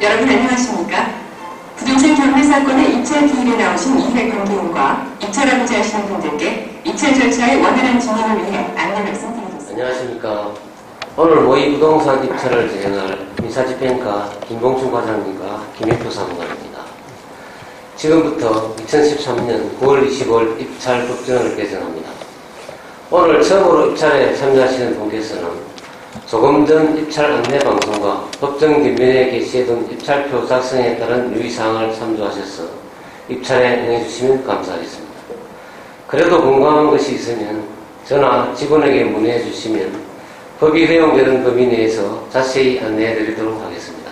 여러분 안녕하십니까? 부동산 경매 사건의 입찰 기일에 나오신 이회 관계인과 입찰 하고자 하시는 분들께 입찰 절차의 원활한 진행을 위해 안내 말씀드리겠습니다. 안녕하십니까? 오늘 모의 부동산 입찰을 진행할 민사집행과 김봉춘 과장님과 김혜표 사무관입니다. 지금부터 2013년 9월 20일 입찰 법정을 개정합니다. 오늘 처음으로 입찰에 참여하시는 분께서는 조금 전 입찰 안내 방송과 법정 뒷면에 게시해둔 입찰표 작성에 따른 유의사항을 참조하셔서 입찰에 응해주시면 감사하겠습니다. 그래도 궁금한 것이 있으면 전화 직원에게 문의해 주시면 법이 허용되는 범위 내에서 자세히 안내해 드리도록 하겠습니다.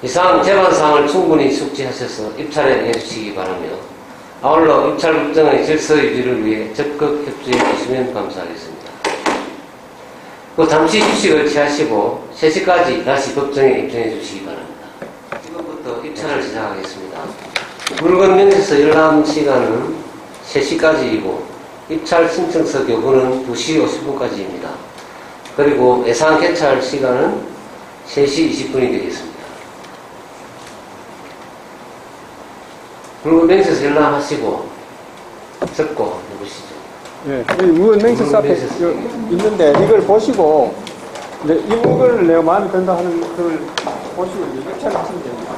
이상 제반사항을 충분히 숙지하셔서 입찰에 응해주시기 바라며 아울러 입찰 법정의 질서 유지를 위해 적극 협조해 주시면 감사하겠습니다. 잠시 휴식을 취하시고 3시까지 다시 법정에 입장해 주시기 바랍니다. 지금부터 입찰을 시작하겠습니다. 물건 명세서 열람 시간은 3시까지이고 입찰 신청서 교부는 2시 50분까지입니다. 그리고 예상 개찰 시간은 3시 20분이 되겠습니다. 물건 명세서 열람하시고 적고 해보시죠. 예, 물건 명세서 앞에 있는데 이걸 보시고 이걸 내가 마음에 든다 하는 걸 보시고 입찰을 하시면 됩니다.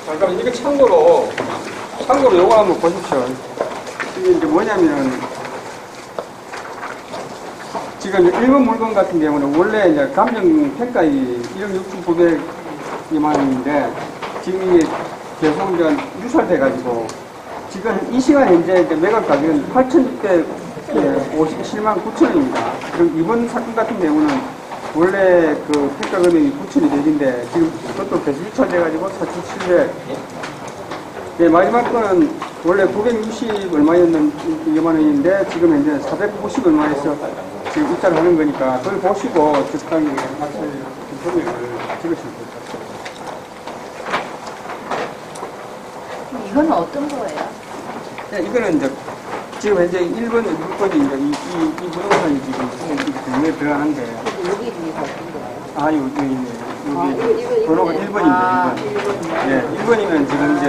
잠깐 이거 참고로 요거 한번 보십시오. 이게 이제 뭐냐면 지금 일본 물건 같은 경우는 원래 이제 감정 평가이 1억 6,900만 원인데 지금 이게 계속 이제 유찰돼가지고 지금 이 시간 현재 이제 매각 가격은 8,657만 9천 원입니다. 그럼 이번 사건 같은 경우는 원래 그 평가 금액이 9,200인데 지금 그것도 계속 유찰돼가지고 4,700. 네, 마지막 거는 원래 960 얼마였는 원인데 지금 현재 490 얼마에서 지금 입찰을 하는 거니까 그걸 보시고 적당히 낙찰 금액을 적으시면 됩니다. 이건 어떤 거예요? 네, 이거는 이제 지금 현재 1번 물건이 이제 이 부동산이 지금 경매에 들어가는데 여기 어떤 거예요? 아, 여기 있네. 여기 번호가 1번입니다. 1번. 네, 1번이면 지금 이제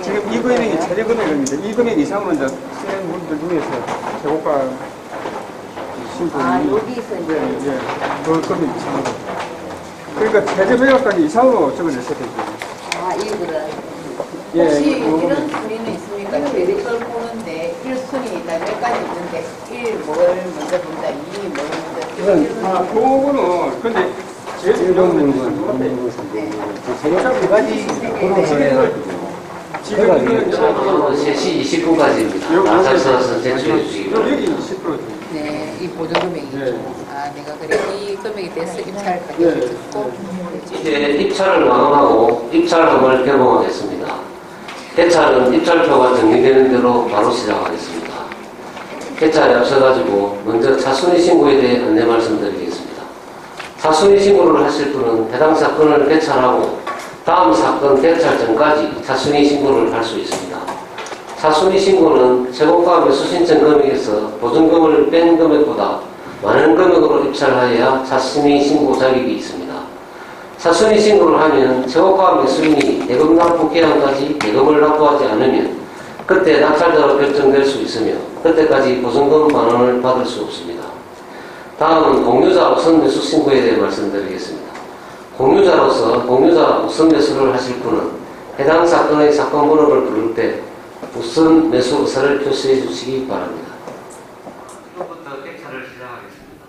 지금 이 금액이 최대 금액입니다. 이 금액 이상은 이제 쓰는 분들 중에서 최고가 신분이 여기서 이제 예, 그 금액 이상으로. 그러니까 최대 매각가격 이상으로 적어내셔야 되죠. 이거는 예, 혹시 이런 순위는 있습니까? 이걸 보는데 1순위 몇 가지 있는데 1 뭘 먼저 본다, 2 뭘 먼저 그거는 근데 제일 중요한 물건 두 가지 지금 3시 20분까지입니다. 나사서 제출해 주시기 바랍니다. 여기 10%죠. 네, 이 보증 금액이 네. 내가 그래 이 금액에 대해서 입찰 가격을 듣고 이제 입찰을 마감하고 입찰함을 개봉하겠습니다. 개찰은 입찰표가 정리되는 대로 바로 시작하겠습니다. 개찰에 앞서가지고 먼저 차순위 신고에 대해 안내 말씀드리겠습니다. 차순위 신고를 하실 분은 해당 사건을 개찰하고 다음 사건 개찰 전까지 차순위 신고를 할 수 있습니다. 차순위 신고는 최고가 매수 신청 금액에서 보증금을 뺀 금액보다 많은 금액으로 입찰하여야 차순위 신고 자격이 있습니다. 차순위 신고를 하면 최고가 매수인이 대금 납부 기한까지 대금을 납부하지 않으면 그때 낙찰자로 결정될 수 있으며 그때까지 보증금 반환을 받을 수 없습니다. 다음은 공유자 우선 매수 신고에 대해 말씀드리겠습니다. 공유자로서 공유자 우선 매수를 하실 분은 해당 사건의 사건 번호를 부를 때 우선 매수 의사를 표시해 주시기 바랍니다. 지금부터 개찰을 시작하겠습니다.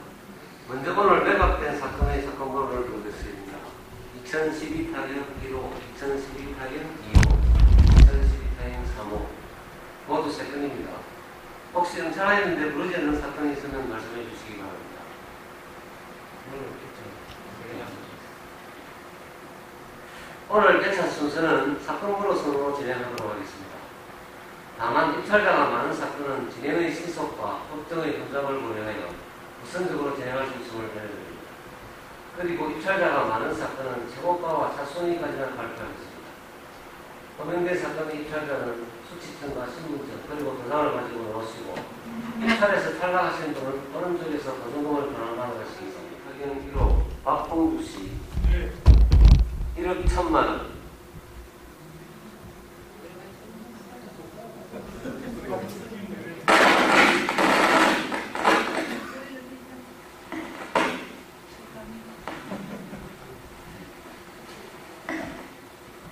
먼저 오늘 매각된 사건의 사건 번호를 부르겠습니다. 2012 타경 1호, 2012 타경 2호, 2012 타경 3호 모두 세 건입니다. 혹시 응찰하였는데 부르지 않는 사건이 있으면 말씀해 주시기 바랍니다. 오늘 개찰 순서는 사건 번호 순으로 진행하도록 하겠습니다. 다만 입찰자가 많은 사건은 진행의 신속과 법정의 현장을 고려하여 우선적으로 진행할 수 있음을 알려드립니다. 그리고 입찰자가 많은 사건은 최고가와 차순위까지나 발표하겠습니다. 호명된 사건의 입찰자는 수취증과 신분증 그리고 도장을 가지고 나오시고 입찰에서 탈락하신 분은 오른쪽에서 보증금을 변환하는 것이 있습니다. 확인 1호 박봉주 씨 1억 1천만 원.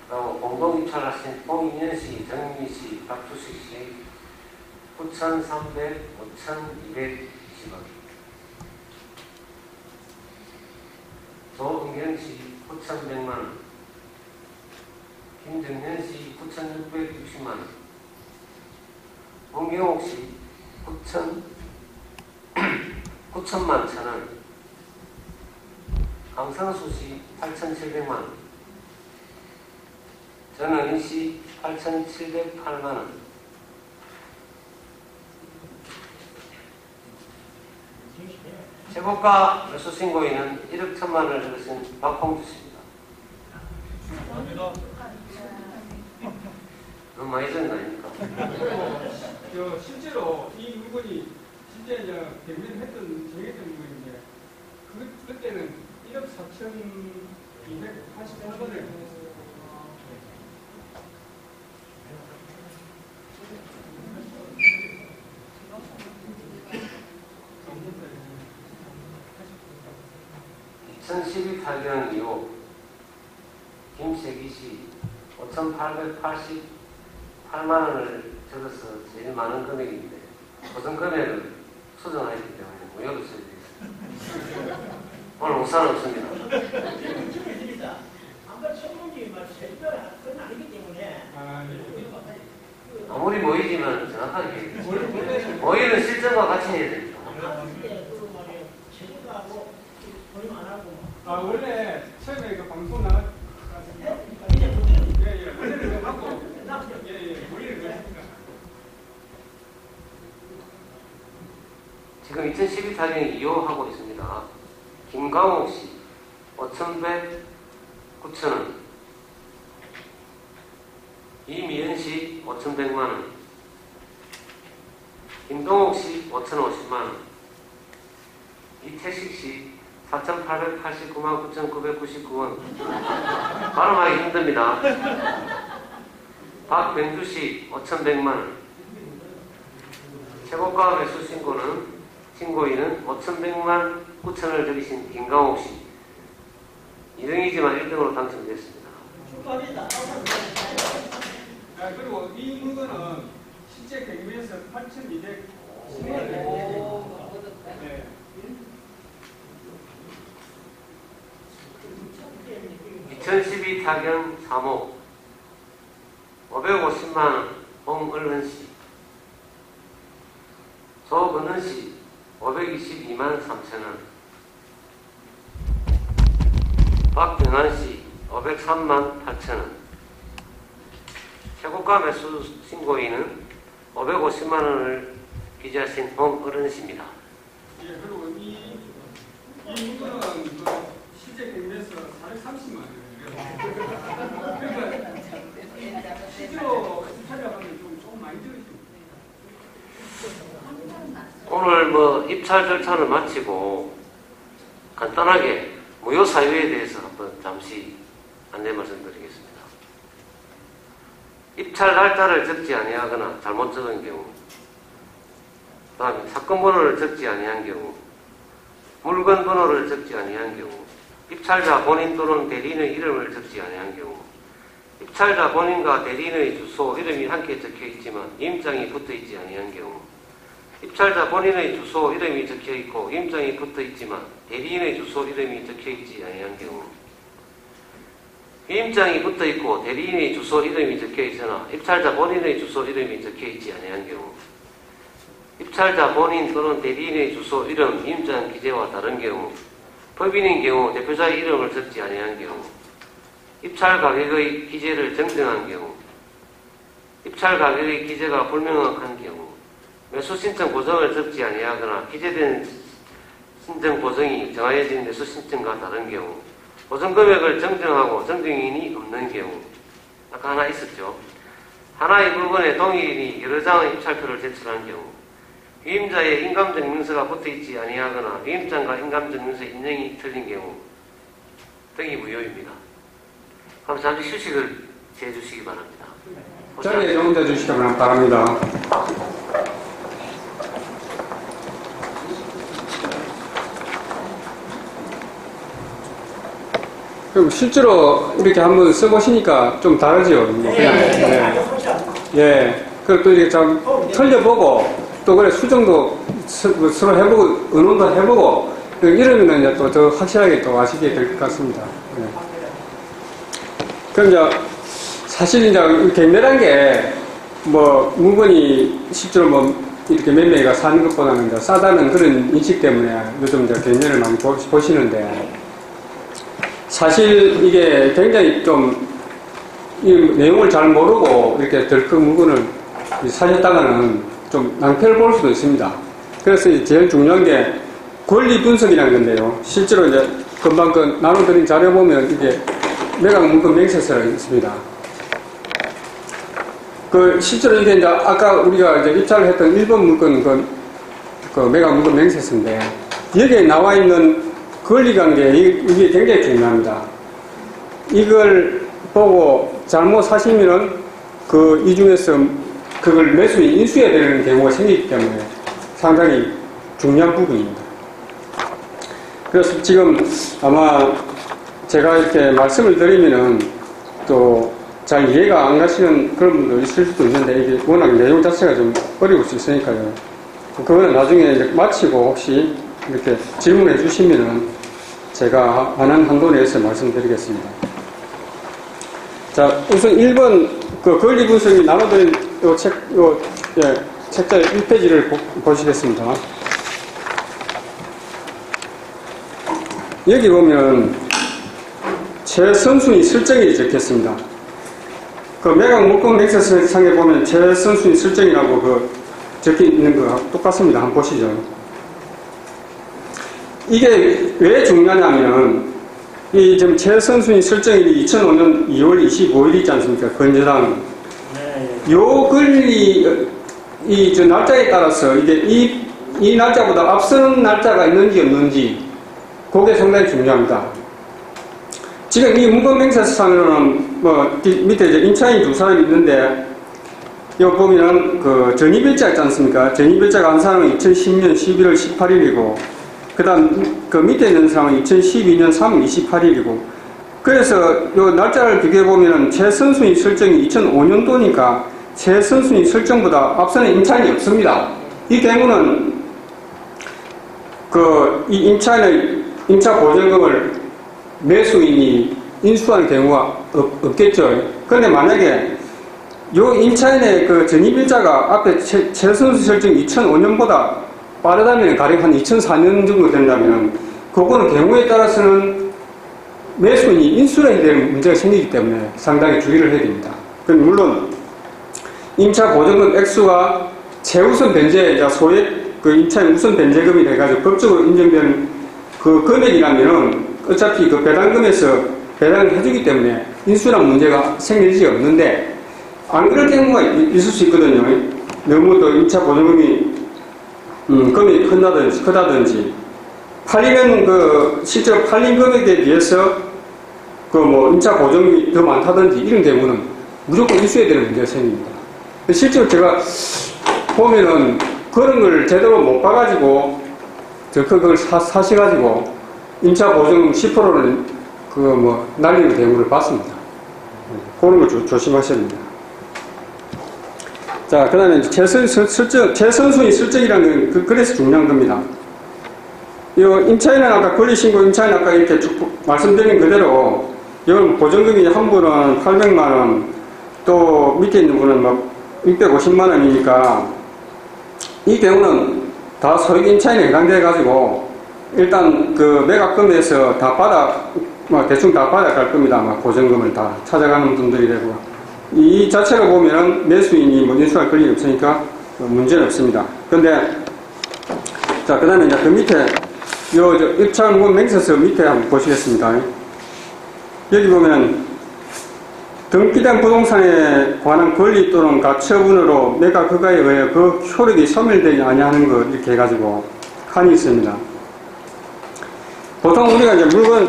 그리고 공동 입찰하신 홍인현 씨, 정미 씨, 박주식 씨 9,300, 5,220원. 조은경 씨 9,100만 원. 김정현 씨 9,660만 원. 홍경옥 씨 9천만 1,000원. 강성수 씨 8,700만 원. 전은희 씨 8,708만 원. 최고가 매수 신고인은 1억 1천만 원을 들으신 박홍주 씨입니다. 너무 많이 든 거 아닙니까? 실제로 이 물건이 실제 이제 대부분 했던 정했던 물건인데 그때는 1억 4,288원을 (2012) 타경 이후 김세기 씨 5,888만 원을 적어서 제일 많은 금액인데 보증 금액을 수정하기 때문에 무효로 처리되었습니다. 오늘 우산 없습니다. 아무리 모이지만 정확하게 해야 됩니다. 모이는 실정과 같이 해야 됩니다. 원래 처음에 그 방송 나갔 원래는 그 하고 우리는 그 했으니까. 지금 2012 타경이 2호 하고 있습니다. 김광옥 씨 5,100, 9,000원. 이미연 씨 5,100만 원. 김동옥 씨 5,050만 원. 이태식 씨 4,889만 9,999원. 발음하기 힘듭니다. 박병주 씨 5,100만 원. 최고가 매수 신고인은 5,100만 9천을 들이신 김강옥 씨. 2등이지만 1등으로 당첨됐습니다. 그리고 이 물건은 실제 경매에서 8,210만 원. 2012 타경 3호 550만원 홍을은씨. 조근은씨 522만 3천원. 박병환씨 503만 8천원. 최고가 매수 신고인은 550만원을 기재하신 홍을은씨입니다. 예, 그리고 이 물건은 실제 경매에서 430만 원. 그러니까 실제로 입찰자가면 조금 많이 들으시죠. 오늘 입찰 절차를 마치고 간단하게 무효 사유에 대해서 한번 잠시 안내 말씀드리겠습니다. 입찰 날짜를 적지 아니하거나 잘못 적은 경우, 그 다음에 사건 번호를 적지 아니한 경우, 물건 번호를 적지 아니한 경우, 입찰자 본인 또는 대리인의 이름을 적지 아니한 경우, 입찰자 본인과 대리인의 주소, 이름이 함께 적혀있지만 임장이 붙어있지 아니한 경우, 입찰자 본인의 주소, 이름이 적혀있고 임장이 붙어있지만 대리인의 주소, 이름이 적혀있지 아니한 경우, 임장이 붙어있고 대리인의 주소, 이름이 적혀있으나 입찰자 본인의 주소, 이름이 적혀있지 아니한 경우, 입찰자 본인 또는 대리인의 주소, 이름, 임장 기재와 다른 경우, 법인인 경우 대표자의 이름을 적지 아니한 경우, 입찰 가격의 기재를 정정한 경우, 입찰 가격의 기재가 불명확한 경우, 매수 신청 보정을 적지 아니하거나 기재된 신청 보정이 정하여진 매수 신청과 다른 경우, 보정 금액을 정정하고 정정인이 없는 경우, 아까 하나 있었죠. 하나의 물건에 동일인이 여러 장의 입찰표를 제출한 경우 위임자의 인감적 문서가 붙어있지 아니하거나 위임장과 인감적 문서 인정이 틀린 경우 등이 무효입니다. 그럼 잠시 휴식을 해주시기 바랍니다. 자리에 좀 앉아주시기 바랍니다. 그럼 실제로 이렇게 한번 써보시니까 좀 다르죠? 예. 그리고 또 이렇게 좀 틀려보고, 또 그래 수정도 서로 해보고, 의논도 해보고, 이러면 이제 또 더 확실하게 또 아시게 될 것 같습니다. 예. 그럼 이제, 사실 이제 경매란 게, 뭐, 물건이 실제로 뭐, 이렇게 몇 명이가 사는 것보다는 이제 싸다는 그런 인식 때문에 요즘 이제 경매를 많이 보시는데, 사실 이게 굉장히 좀, 이 내용을 잘 모르고 이렇게 덜컥 물건을 사셨다가는 좀 낭패를 볼 수도 있습니다. 그래서 제일 중요한 게 권리 분석이라는 건데요. 실제로 이제 금방 그 나눠드린 자료 보면 이게 매각 물건 명세서가 있습니다. 그 실제로 이게 이제 아까 우리가 이제 입찰을 했던 1번 물건 그 매각 물건 명세서인데 여기에 나와 있는 권리관계 이게 굉장히 중요합니다. 이걸 보고 잘못 사시면은 이 중에서 그걸 매수인 인수해야 되는 경우가 생기기 때문에 상당히 중요한 부분입니다. 그래서 지금 아마 제가 이렇게 말씀을 드리면은 또 잘 이해가 안 가시는 그런 분도 있을 수도 있는데 이게 워낙 내용 자체가 좀 어려울 수 있으니까요. 그거는 나중에 이제 마치고 혹시 이렇게 질문해 주시면은 제가 아는 한도 내에서 말씀드리겠습니다. 자, 우선 1번 그 권리 분석이 나눠드린 책자 1페이지를 보시겠습니다. 여기 보면 최선순위 설정이 적혔습니다. 그 매각 물건 명세서상에 보면 최선순위 설정이라고 적혀 있는 거 똑같습니다. 한번 보시죠. 이게 왜 중요하냐면 이 지금 최선순위 설정일이 2005년 2월 25일 있지 않습니까? 건재당. 요 권리 저 날짜에 따라서 이게 이 날짜보다 앞서는 날짜가 있는지 없는지 그게 상당히 중요합니다. 지금 이 물건 명세서상으로는 뭐 밑에 이제 임차인이 두 사람이 있는데 여기 보면은 그 전입일자 있지 않습니까? 전입일자가 한 사람은 2010년 11월 18일이고 그 다음 그 밑에 있는 사람은 2012년 3월 28일이고 그래서 요 날짜를 비교해보면 최선순위 설정이 2005년도니까 최선순위 설정보다 앞서는 임차인이 없습니다. 이 경우는 이 임차인의 임차 보증금을 매수인이 인수한 경우가 없겠죠. 그런데 만약에 요 임차인의 그 전입일자가 앞에 최선순위 설정이 2005년보다 빠르다면 가령 한 2004년 정도 된다면 그거는 경우에 따라서는 매수인이 인수를 해야 되는 문제가 생기기 때문에 상당히 주의를 해야 됩니다. 물론 임차 보증금 액수가 최우선 변제, 소액 그 임차인 우선 변제금이 돼가지고 법적으로 인정되는 그 금액이라면은 어차피 그 배당금에서 배당을 해주기 때문에 인수란 문제가 생길 일이 없는데 안 그럴 경우가 있을 수 있거든요. 너무 또 임차 보증금이 금액이 크다든지 팔리는 실제로 팔린 금액에 비해서 임차 보증금이 더 많다든지 이런 경우는 무조건 인수해야 되는 문제가 생깁니다. 실제로 제가 보면은 그런 걸 제대로 못 봐가지고 그걸 사셔가지고 임차 보증금 10%를 날리는 경우를 봤습니다. 그런 걸 조심하셔야 됩니다. 자, 그 다음에 최선순위 설정이라는 건 그래서 중요한 겁니다. 이 임차인은 아까 권리신고 임차인 아까 이렇게 쭉 말씀드린 그대로 이건 보증금이 한 분은 800만원 또 밑에 있는 분은 650만원이니까 이 경우는 다 소액 임차인에 해당돼 가지고 일단 그 매각금에서 다 대충 다 받아갈 겁니다. 보증금을 다 찾아가는 분들이 되고 이 자체로 보면은 매수인이 인수할 권리가 없으니까 문제는 없습니다. 근데 자, 그 다음에 이제 그 밑에 입찰물건 명세서 밑에 한번 보시겠습니다. 여기 보면 등기된 부동산에 관한 권리 또는 가처분으로 매가 그가에 의해 그 효력이 소멸되지 아니하는 것 이렇게 해가지고 칸이 있습니다. 보통 우리가 이제 물건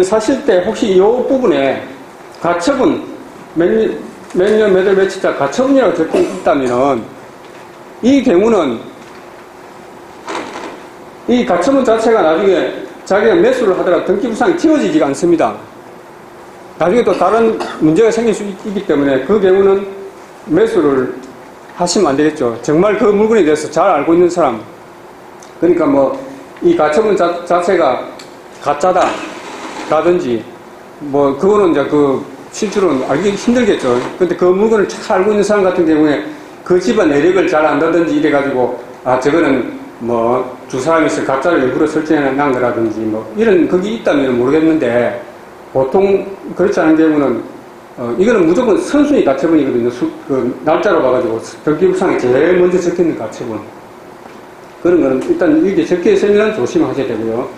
사실 때 혹시 이 부분에 가처분 몇 년 몇 월 며칠자 가처분이라고 적혀 있다면은 이 경우는 이 가처분 자체가 나중에 자기가 매수를 하더라도 등기부상이 지워지지가 않습니다. 나중에 또 다른 문제가 생길 수 있기 때문에 그 경우는 매수를 하시면 안 되겠죠. 정말 그 물건에 대해서 잘 알고 있는 사람. 그러니까 뭐 이 가처분 자체가 가짜다 라든지 뭐 그거는 이제 그 실제로는 알기 힘들겠죠. 근데 그 물건을 잘 알고 있는 사람 같은 경우에 그 집안 내력을 잘 안다든지 이래가지고 아 저거는 뭐 두 사람이서 가짜를 일부러 설정해 난 거라든지 뭐 이런 그게 있다면 모르겠는데 보통 그렇지 않은 경우는 이거는 무조건 선순위 가처분이거든요. 그 날짜로 봐가지고 등기부상에 제일 먼저 적혀있는 가처분 그런 거는 일단 이게 적혀 있으면 조심하셔야 되고요.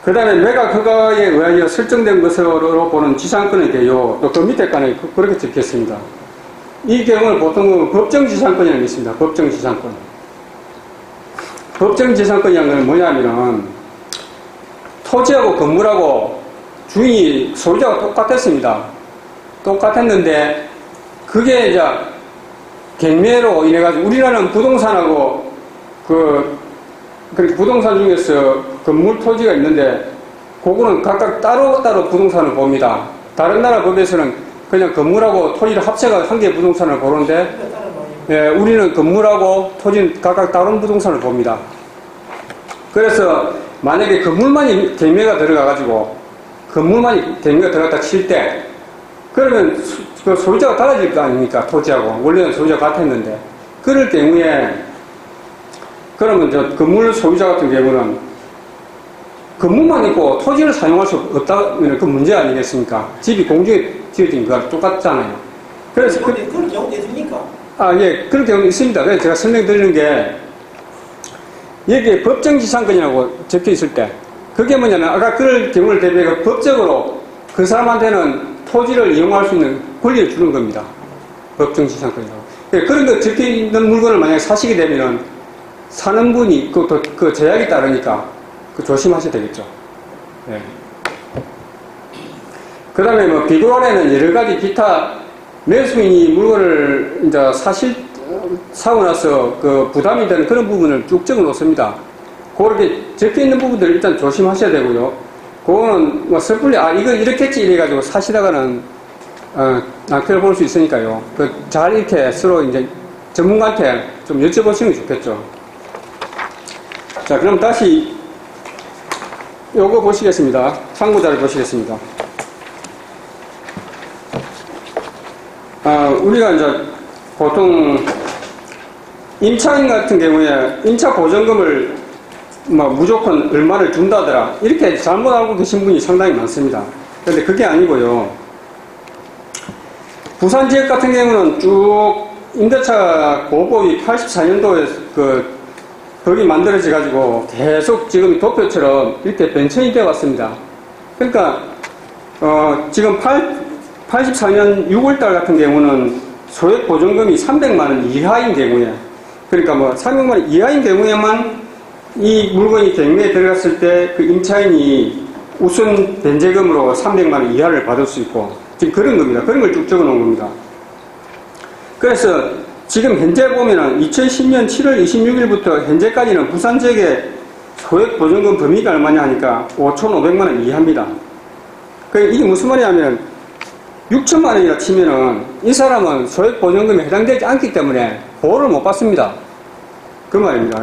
그 다음에 매가 그거에 의하여 설정된 것으로 보는 지상권의 개요 또 그 밑에 칸에 그렇게 적혀 있습니다. 이 경우는 보통 법정지상권이라는 게 있습니다. 법정지상권. 법정지상권이라는 건 뭐냐면은 토지하고 건물하고 주인이 소유자가 똑같았습니다. 똑같았는데 그게 이제 경매로 인해가지고 우리나라는 부동산하고 부동산 중에서 건물 토지가 있는데 그거는 각각 따로따로 부동산을 봅니다. 다른 나라 법에서는 그냥 건물하고 토지를 합쳐가 한 개의 부동산을 보는데 예, 우리는 건물하고 토지는 각각 다른 부동산을 봅니다. 그래서 만약에 건물만이 경매가 들어가가지고 건물만이 경매가 들어갔다 칠 때 그러면 그 소유자가 달라질 거 아닙니까? 토지하고 원래는 소유자가 같았는데 그럴 경우에 그러면 저 건물 소유자 같은 경우는 건물만 있고 토지를 사용할 수 없다면 그 문제 아니겠습니까? 집이 공중에 지어진 거랑 똑같잖아요. 그래서 그런 경우도 있습니까? 예, 그런 경우도 있습니다. 그래서 제가 설명드리는 게 여기에 법정지상권이라고 적혀 있을 때 그게 뭐냐면 아까 그럴 경우를 대비해 법적으로 그 사람한테는 토지를 이용할 수 있는 권리를 주는 겁니다. 법정지상권이라고. 그런 거 적혀 있는 물건을 만약에 사시게 되면은 사는 분이 그 제약이 따르니까 조심하셔야 되겠죠. 네. 그 다음에 뭐 비교안에는 여러 가지 기타 매수인이 물건을 이제 사고 나서 그 부담이 되는 그런 부분을 쭉 적어 놓습니다. 그렇게 적혀 있는 부분들 일단 조심하셔야 되고요. 그거는 뭐 섣불리 이거 이렇겠지 이래가지고 사시다가는 낭패를 볼 수 있으니까요. 잘 이렇게 서로 이제 전문가한테 좀 여쭤보시는 게 좋겠죠. 자, 그럼 다시 요거 보시겠습니다. 참고자를 보시겠습니다. 우리가 이제 보통 임차인 같은 경우에 임차 보증금을 뭐 무조건 얼마를 준다더라 이렇게 잘못 알고 계신 분이 상당히 많습니다. 그런데 그게 아니고요. 부산 지역 같은 경우는 쭉 임대차 보호법이 84년도에 법이 만들어져 가지고 계속 지금 도표처럼 이렇게 변천이 되어 왔습니다. 그러니까 지금 84년 6월달 같은 경우는 소액 보증금이 300만 원 이하인 경우에 그러니까 뭐 300만 원 이하인 경우에만 이 물건이 경매에 들어갔을 때 그 임차인이 우선 변제금으로 300만 원 이하를 받을 수 있고 지금 그런 겁니다. 그런 걸 쭉 적어 놓은 겁니다. 그래서 지금 현재 보면은 2010년 7월 26일부터 현재까지는 부산 지역의 소액 보증금 범위가 얼마냐 하니까 5,500만 원 이하입니다. 이게 무슨 말이냐면 6천만 원이라 치면은 이 사람은 소액 보증금에 해당되지 않기 때문에 보호를 못 받습니다. 그 말입니다.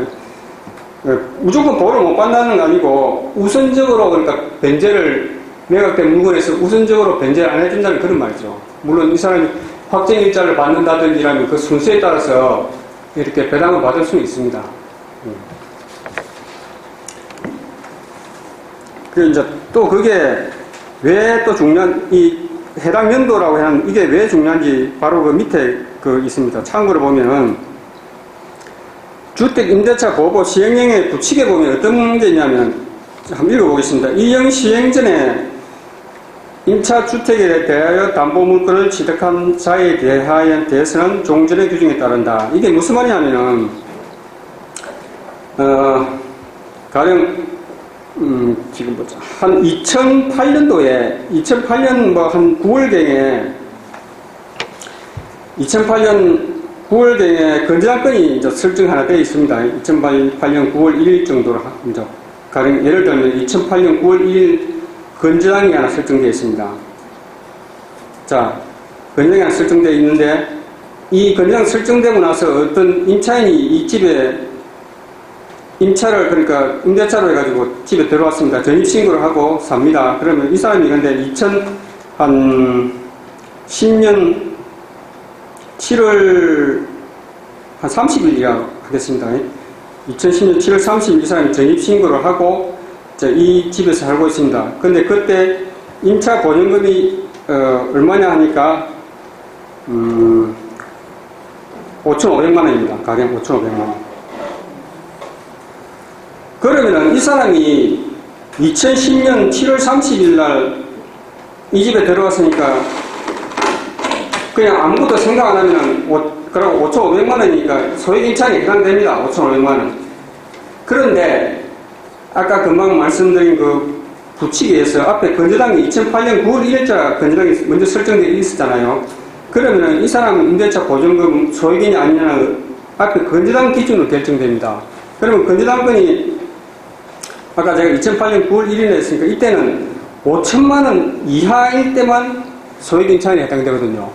무조건 보호를 못 받는다는 거 아니고 우선적으로 그러니까 변제를 매각된 물건에서 우선적으로 변제를 안 해준다는 그런 말이죠. 물론 이 사람이 확정일자를 받는다든지 이라면 그 순서에 따라서 이렇게 배당을 받을 수는 있습니다. 그 이제 또 그게 왜 또 중요한 이 해당 연도라고 하는 이게 왜 중요한지 바로 그 밑에 있습니다. 참고로 보면은 주택 임대차 보호법 시행령의 부칙에 보면 어떤 게 있냐면 한번 읽어보겠습니다. 이형 시행 전에 임차 주택에 대하여 담보물건을 취득한 자에 대해서는 종전의 규정에 따른다. 이게 무슨 말이냐면은, 가령, 지금 보자. 한 2008년 뭐 한 9월경에, 2008년 9월경에 건재안건이 이제 설정 하나 되어 있습니다. 2008년 9월 1일 정도로, 가령 예를 들면 2008년 9월 1일 건재당이 하나 설정되어 있습니다. 자, 건재당이 하나 설정되어 있는데, 이 건재당 설정되고 나서 어떤 임차인이 이 집에 임차를, 그러니까 임대차로 해가지고 집에 들어왔습니다. 전입신고를 하고 삽니다. 그러면 이 사람이 근데 2010년 7월 한 30일이라 하겠습니다. 2010년 7월 30일 이 사람이 전입신고를 하고 이 집에서 살고 있습니다. 근데 그때 임차 보증금이 얼마냐 하니까 5,500만 원입니다. 가령 5,500만 원. 그러면은 이 사람이 2010년 7월 30일 날 이 집에 들어왔으니까 그냥 아무것도 생각 안 하면은 그러고 5,500만 원이니까 소액임차에 해당됩니다. 5,500만 원. 그런데 아까 금방 말씀드린 그 부칙에서 앞에 건재당이 2008년 9월 1일자 건재당이 먼저 설정되어 있었잖아요. 그러면 이 사람은 임대차 보증금 소액이냐 아니냐는 앞에 건재당 기준으로 결정됩니다. 그러면 건재당권이 아까 제가 2008년 9월 1일에 했으니까 이때는 5천만 원 이하일 때만 소액임차에 해당되거든요.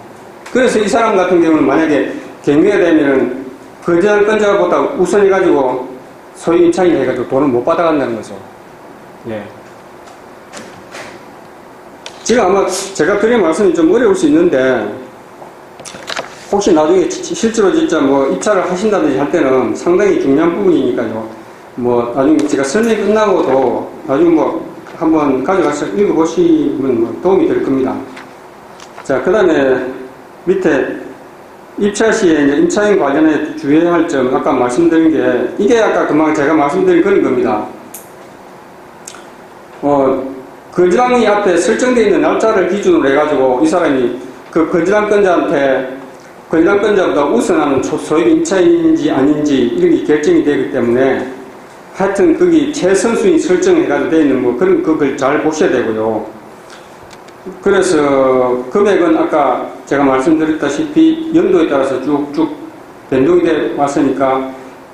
그래서 이 사람 같은 경우는 만약에 경매가 되면은 건재당권자보다 우선해가지고 소액임차인 해가지고 돈을 못 받아간다는 거죠. 예. 지금 아마 제가 드린 말씀이 좀 어려울 수 있는데, 혹시 나중에 실제로 진짜 뭐 입찰을 하신다든지 할 때는 상당히 중요한 부분이니까요. 뭐 나중에 제가 설명이 끝나고도 나중에 뭐 한번 가져가서 읽어보시면 뭐 도움이 될 겁니다. 자, 그 다음에 밑에 입찰 시에 이제 임차인 관련해 주의해야 할 점, 아까 말씀드린 게, 이게 아까 금방 제가 말씀드린 그런 겁니다. 건재당이 앞에 설정되어 있는 날짜를 기준으로 해가지고 이 사람이 그 건재당권자한테 건재당권자보다 우선하는 소액 임차인인지 아닌지 이런 게 결정이 되기 때문에 하여튼 거기 최선순위 설정해가지고 되어 있는 뭐 그런 그걸 잘 보셔야 되고요. 그래서 금액은 아까 제가 말씀드렸다시피 연도에 따라서 쭉쭉 변동이 돼 왔으니까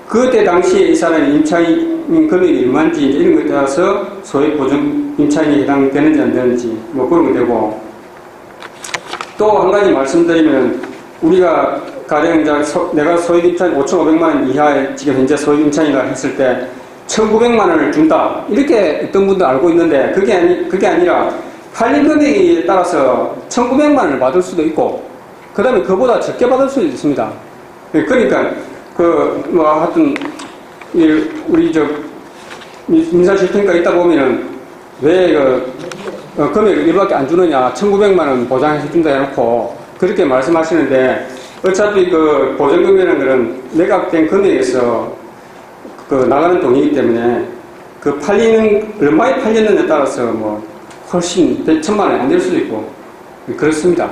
그때 당시에 이 사람이 임차인 금액이 얼마인지 이런 것에 따라서 소액 보증 임차인이 해당되는지 안 되는지 뭐 그런 게 되고, 또 한 가지 말씀드리면 우리가 가령 이제 내가 소액 임차인 5,500만 원 이하의 지금 현재 소액 임차인이라 했을 때 1,900만 원을 준다 이렇게 어떤 분도 알고 있는데 그게 아니라 팔린 금액에 따라서 1,900만 원을 받을 수도 있고 그 다음에 그보다 적게 받을 수도 있습니다. 그러니까 뭐 하여튼 우리 민사실태니까 있다 보면은 왜 금액을 이밖에 안 주느냐 1,900만 원 보장해 준다 해놓고 그렇게 말씀하시는데, 어차피 그 보증금이라는 것은 매각된 금액에서 나가는 돈이기 때문에 그 얼마에 팔렸느냐에 따라서 뭐 훨씬 1,000만 원이 안 될 수도 있고 그렇습니다.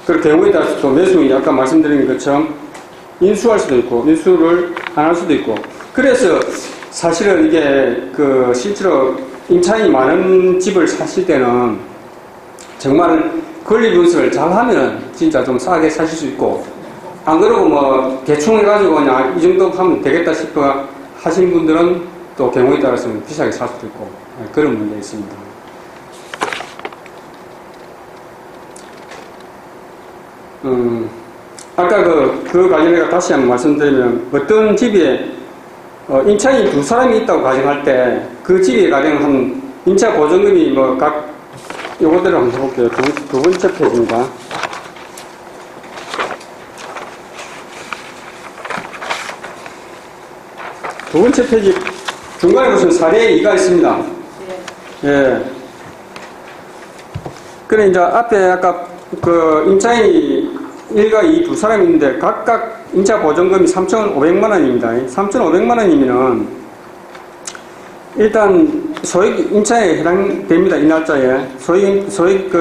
그 경우에 따라서 또 매수인이 아까 말씀드린 것처럼 인수할 수도 있고 인수를 안 할 수도 있고, 그래서 사실은 이게 실제로 임차인이 많은 집을 사실 때는 정말 권리 분석을 잘 하면 진짜 좀 싸게 사실 수 있고, 안 그러고 뭐 대충 해가지고 그냥 이 정도 하면 되겠다 싶어 하신 분들은 또 경우에 따라서는 비싸게 살 수도 있고 그런 문제가 있습니다. 아까 그 관련해서 다시 한번 말씀드리면, 어떤 집에 임차인이 2사람이 있다고 가정할 때 그 집에 가령 한 임차 보증금이 뭐 요거대로 한번 해볼게요. 두 번째 페이지입니다. 두 번째 페이지 중간에 보시면 사례 2가 있습니다. 예. 그래 이제 앞에 아까 임차인이 1과 2 두 사람이 있는데 각각 임차 보증금이 3,500만 원입니다. 3,500만 원이면은 일단 소액 임차에 해당됩니다. 이 날짜에. 소액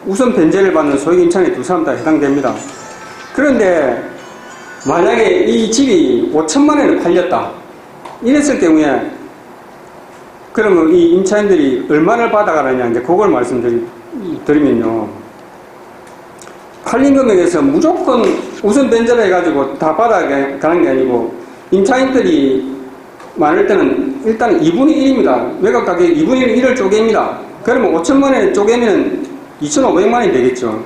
우선 변제를 받는 소액 임차에 두 사람 다 해당됩니다. 그런데 만약에 이 집이 5천만 원에 팔렸다. 이랬을 경우에 그러면 이 임차인들이 얼마를 받아가느냐, 이제 그걸 말씀드리면요. 팔린 금액에서 무조건 우선 변제를 해가지고 다 받아가는 게 아니고, 임차인들이 많을 때는 일단 2분의 1입니다. 매각 가격 2분의 1을 쪼갭니다. 그러면 5천만 원에 쪼개면 2,500만 원이 되겠죠.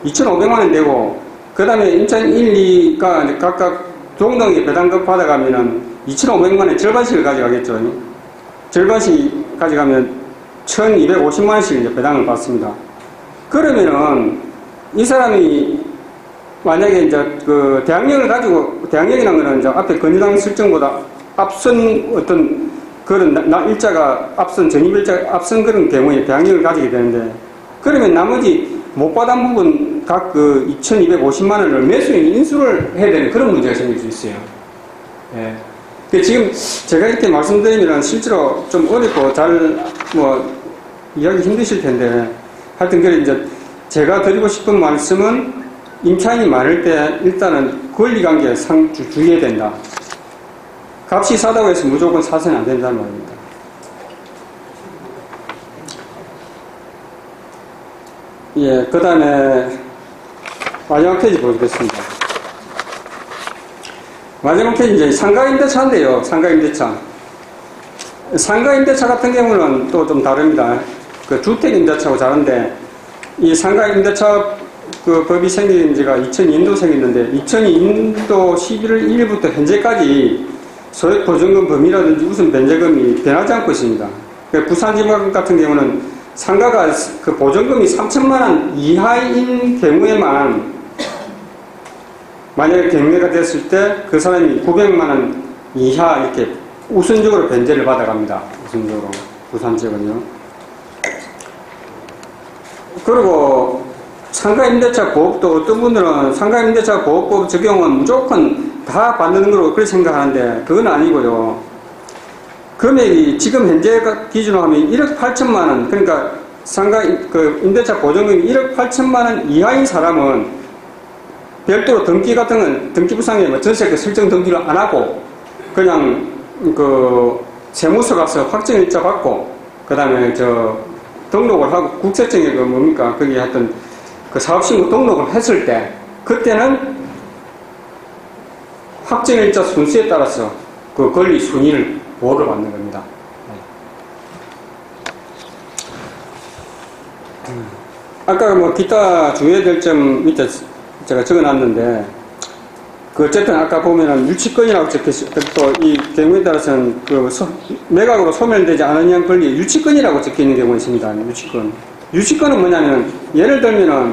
2,500만 원 되고, 그 다음에 임차인 1, 2가 각각 동등하게 배당금 받아가면은 2,500만 원의 절반씩을 가져가겠죠. 절반씩 가져가면 1,250만 원씩 이제 배당을 받습니다. 그러면은 이 사람이 만약에 이제 그 대항력을 가지고, 대항력이라는 거는 이제 앞에 건의당 설정보다 앞선 어떤 그런 일자가 앞선, 전입일자가 앞선 그런 경우에 대항력을 가지게 되는데, 그러면 나머지 못 받은 부분 각 그 2,250만 원을 매수인이 인수를 해야 되는 그런 문제가 생길 수 있어요. 예. 지금 제가 이렇게 말씀드리면 실제로 좀 어렵고 잘 이해하기 힘드실 텐데, 하여튼 그래 이제 제가 드리고 싶은 말씀은 임차인이 많을 때 일단은 권리관계에 주의해야 된다. 값이 싸다고 해서 무조건 사서는 안 된다는 말입니다. 예, 그 다음에 마지막 페이지 보겠습니다. 마지막 페이지 이제 상가임대차인데요. 상가임대차. 상가임대차 같은 경우는 또 좀 다릅니다. 그 주택임대차하고 다른데, 이 상가임대차 그 법이 생긴 지가 2002년도 생겼는데, 2002년도 11월 1일부터 현재까지 소액보증금 범위라든지 우선 변제금이 변하지 않고 있습니다. 부산지방 같은 경우는 상가가 그 보증금이 3천만 원 이하인 경우에만, 만약에 경매가 됐을 때 그 사람이 900만 원 이하 이렇게 우선적으로 변제를 받아갑니다. 우선적으로. 부산 지역은요. 그리고 상가임대차 보호법도 어떤 분들은 상가임대차 보호법 적용은 무조건 다 받는 걸로 그렇게 생각하는데, 그건 아니고요. 금액이 지금 현재 기준으로 하면 1억 8천만 원, 그러니까 임대차 보증금이 1억 8천만 원 이하인 사람은 별도로 등기 같은 건 등기부상에 전세금 설정 등기를 안 하고 그냥 그 세무서 가서 확정일자 받고, 그 다음에 등록을 하고 국세청에 거기에 하여튼 그 사업신고 등록을 했을 때, 그때는 확정일자 순수에 따라서 그 권리 순위를 보호를 받는 겁니다. 아까 기타 주의해야 될 점 밑에 제가 적어놨는데, 어쨌든 아까 보면은 유치권이라고 적혀있어요. 또 이 경우에 따라서는 매각으로 소멸되지 않은 권리에 유치권이라고 적혀있는 경우가 있습니다. 유치권은 뭐냐면, 예를 들면은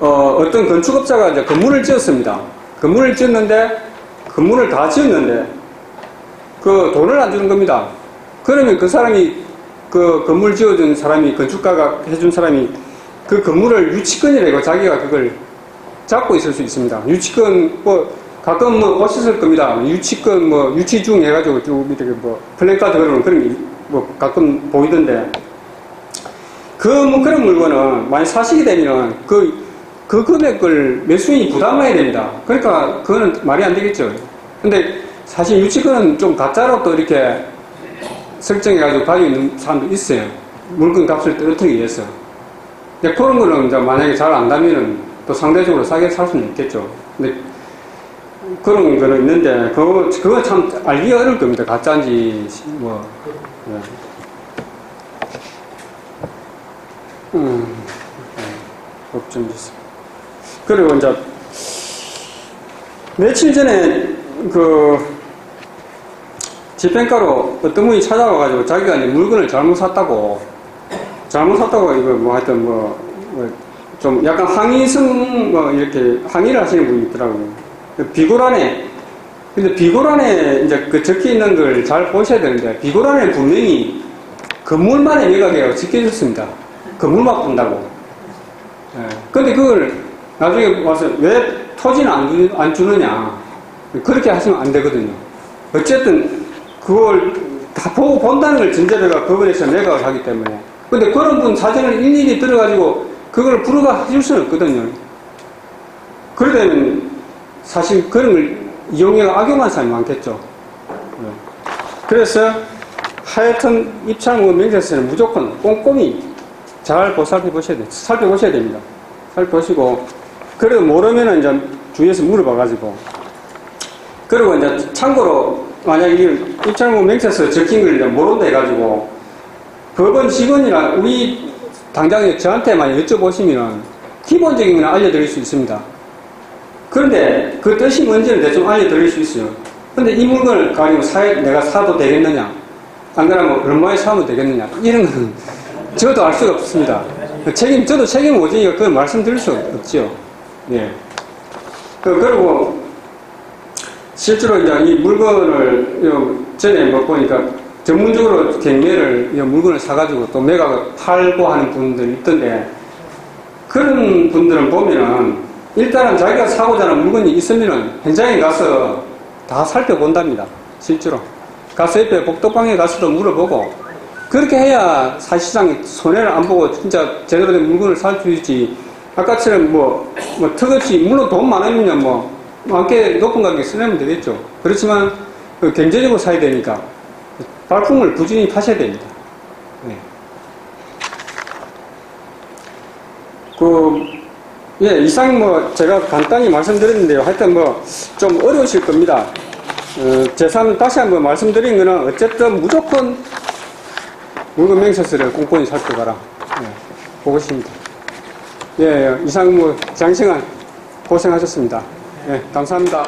어떤 건축업자가 이제 건물을 지었습니다. 건물을 다 지었는데 그 돈을 안 주는 겁니다. 그러면 그 사람이, 그 건물 지어준 사람이, 건축가가 해준 사람이 그 건물을 유치권이라고 자기가 그걸 잡고 있을 수 있습니다. 유치권, 가끔 오셨을 겁니다. 유치권, 유치중 해가지고 쭉 밑에 플래카드 그러는 그런 게 가끔 보이던데, 그런 물건은 만약 사실이 되면 그 금액을 매수인이 부담해야 됩니다. 그러니까 그거는 말이 안 되겠죠. 근데 사실 유치권은 좀 가짜로 또 이렇게 설정해가지고 가지고 있는 사람도 있어요. 물건 값을 떨어뜨리기 위해서. 근데 그런 거는 이제 만약에 잘 안다면은 또 상대적으로 싸게 살 수는 있겠죠. 근데 그런 거는 있는데, 그거 참 알기가 어려울 겁니다. 가짜인지, 걱정이 있어요. 그리고 이제, 며칠 전에 집행가로 어떤 분이 찾아와가지고 자기가 물건을 잘못 샀다고 이거 하여튼 좀 약간 항의성 이렇게 항의를 하시는 분이 있더라고요. 비고란에, 근데 비고란에 이제 적혀 있는 걸 잘 보셔야 되는데, 비고란에 분명히 건물만의 매각이라고 적혀 있었습니다. 건물만 본다고. 근데 그걸 나중에 와서 왜 토지는 안 주느냐, 그렇게 하시면 안 되거든요. 어쨌든 그걸 다 보고 본다는 걸 전제로가 법원에서 매각을 하기 때문에. 근데 그런 분 사전을 일일이 들어가지고 그걸 불허가 해줄 수는 없거든요. 그러다면 사실 그런 걸 이용해서 악용한 사람이 많겠죠. 그래서 하여튼 입찰무 명세서는 무조건 꼼꼼히 잘 살펴보셔야 됩니다. 살펴보시고, 그래도 모르면은 이제 주위에서 물어봐가지고, 그리고 이제 참고로 만약 이 입찰무 명세서 적힌 걸 이제 모른다 해가지고, 법원 직원이나 우리 당장에 저한테만 여쭤보시면 기본적인 건 알려드릴 수 있습니다. 그런데 그 뜻이 뭔지는 대충 알려드릴 수 있어요. 근데 이 물건을 가지고 내가 사도 되겠느냐? 안 그러면 얼마에 사면 되겠느냐? 이런 건 저도 알 수가 없습니다. 저도 책임 오지니까 그걸 말씀드릴 수 없죠. 예. 그리고 실제로 이제 이 물건을 전에 뭐 보니까 전문적으로 경매를 물건을 사가지고 또 매각을 팔고 하는 분들이 있던데, 그런 분들은 보면은 일단은 자기가 사고자 하는 물건이 있으면은 현장에 가서 다 살펴본답니다. 실제로. 가서 옆에 복도방에 가서도 물어보고, 그렇게 해야 사실상 손해를 안 보고 진짜 제대로 된 물건을 살 수 있지. 아까처럼 뭐 턱없이, 물론 돈 많으면 함께 높은 가격에 쓰려면 되겠죠. 그렇지만 경제적으로 사야 되니까 발품을 꾸준히 파셔야 됩니다. 네. 이상 제가 간단히 말씀드렸는데요. 하여튼 좀 어려우실 겁니다. 다시 한번 말씀드린 거는 어쨌든 무조건 물건 명세서를 꼼꼼히 살펴봐라. 네, 그것입니다. 예, 이상 장시간 고생하셨습니다. 예, 감사합니다.